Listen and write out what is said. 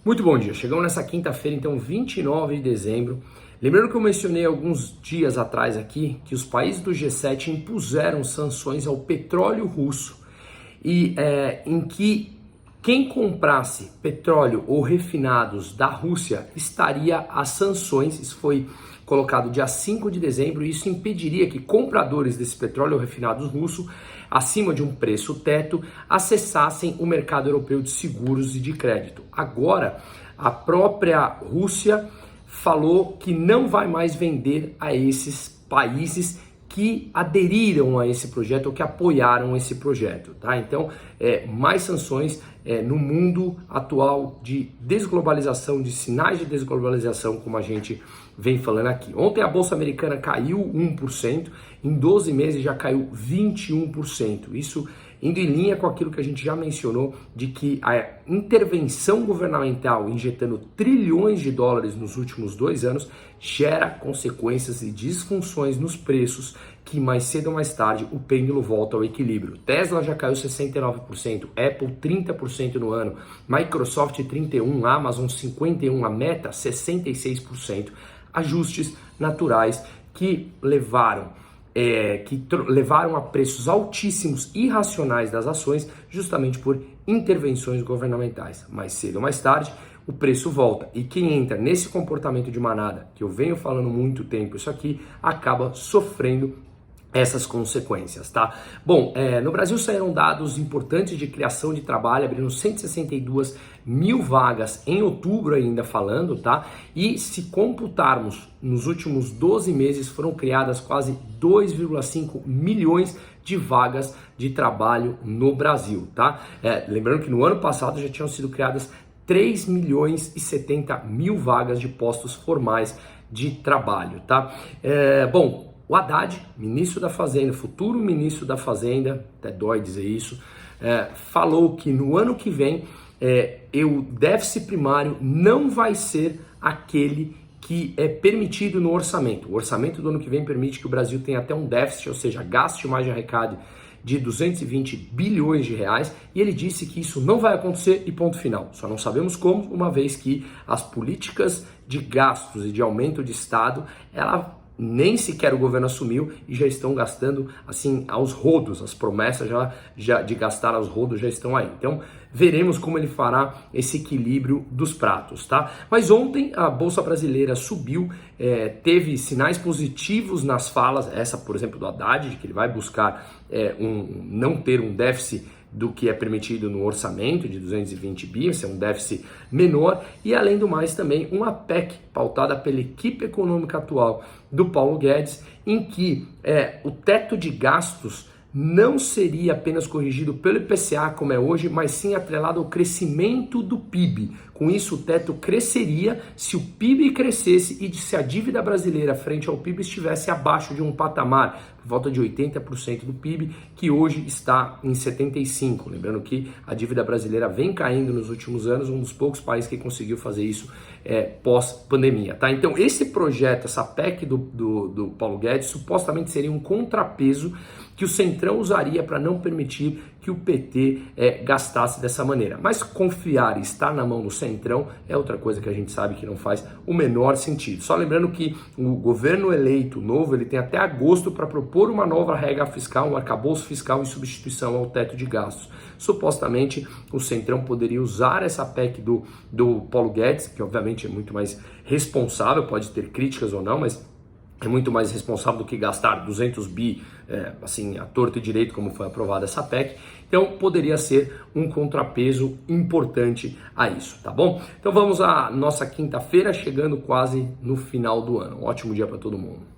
Muito bom dia, chegamos nessa quinta-feira, então 29 de dezembro. Lembrando que eu mencionei alguns dias atrás aqui que os países do G7 impuseram sanções ao petróleo russo e em que quem comprasse petróleo ou refinados da Rússia estaria às sanções. Isso foi colocado dia 5 de dezembro e isso impediria que compradores desse petróleo ou refinados russo, acima de um preço teto, acessassem o mercado europeu de seguros e de crédito. Agora, a própria Rússia falou que não vai mais vender a esses países que aderiram a esse projeto ou que apoiaram esse projeto, tá? Então, mais sanções no mundo atual de desglobalização, de sinais de desglobalização, como a gente vem falando aqui. Ontem a Bolsa Americana caiu 1%, em 12 meses já caiu 21%. Isso indo em linha com aquilo que a gente já mencionou, de que a intervenção governamental injetando trilhões de dólares nos últimos 2 anos gera consequências e disfunções nos preços que mais cedo ou mais tarde o pêndulo volta ao equilíbrio. Tesla já caiu 69%, Apple 30% no ano, Microsoft 31%, Amazon 51%, a Meta 66%. Ajustes naturais que levaram a preços altíssimos, irracionais das ações, justamente por intervenções governamentais. Mais cedo ou mais tarde, o preço volta. E quem entra nesse comportamento de manada, que eu venho falando muito tempo isso aqui, acaba sofrendo essas consequências, tá? Bom, no Brasil saíram dados importantes de criação de trabalho, abrindo 162 mil vagas em outubro ainda falando, tá? E se computarmos, nos últimos 12 meses foram criadas quase 2,5 milhões de vagas de trabalho no Brasil, tá? Lembrando que no ano passado já tinham sido criadas 3 milhões e 70 mil vagas de postos formais de trabalho, tá? Bom, o Haddad, ministro da Fazenda, futuro ministro da Fazenda, até dói dizer isso, falou que no ano que vem o déficit primário não vai ser aquele que é permitido no orçamento. O orçamento do ano que vem permite que o Brasil tenha até um déficit, ou seja, gaste mais de arrecade de 220 bilhões de reais, e ele disse que isso não vai acontecer e ponto final. Só não sabemos como, uma vez que as políticas de gastos e de aumento de Estado, nem sequer o governo assumiu e já estão gastando assim aos rodos, as promessas já de gastar aos rodos já estão aí. Então veremos como ele fará esse equilíbrio dos pratos, tá? Mas ontem a Bolsa Brasileira subiu, teve sinais positivos nas falas, essa por exemplo do Haddad, de que ele vai buscar não ter um déficit do que é permitido no orçamento de 220 bi, esse é um déficit menor, e além do mais também uma PEC pautada pela equipe econômica atual do Paulo Guedes, em que o teto de gastos não seria apenas corrigido pelo IPCA como é hoje, mas sim atrelado ao crescimento do PIB. Com isso, o teto cresceria se o PIB crescesse e se a dívida brasileira frente ao PIB estivesse abaixo de um patamar, por volta de 80% do PIB, que hoje está em 75%. Lembrando que a dívida brasileira vem caindo nos últimos anos, um dos poucos países que conseguiu fazer isso pós-pandemia, tá? Então, esse projeto, essa PEC do Paulo Guedes, supostamente seria um contrapeso que o Centrão usaria para não permitir que o PT gastasse dessa maneira. Mas confiar e estar na mão do Centrão é outra coisa que a gente sabe que não faz o menor sentido. Só lembrando que o governo eleito novo, ele tem até agosto para propor uma nova regra fiscal, um arcabouço fiscal em substituição ao teto de gastos. Supostamente o Centrão poderia usar essa PEC do Paulo Guedes, que obviamente é muito mais responsável, pode ter críticas ou não, mas é muito mais responsável do que gastar 200 bi, assim, à torto e direito, como foi aprovada essa PEC. Então, poderia ser um contrapeso importante a isso, tá bom? Então, vamos à nossa quinta-feira, chegando quase no final do ano. Um ótimo dia para todo mundo.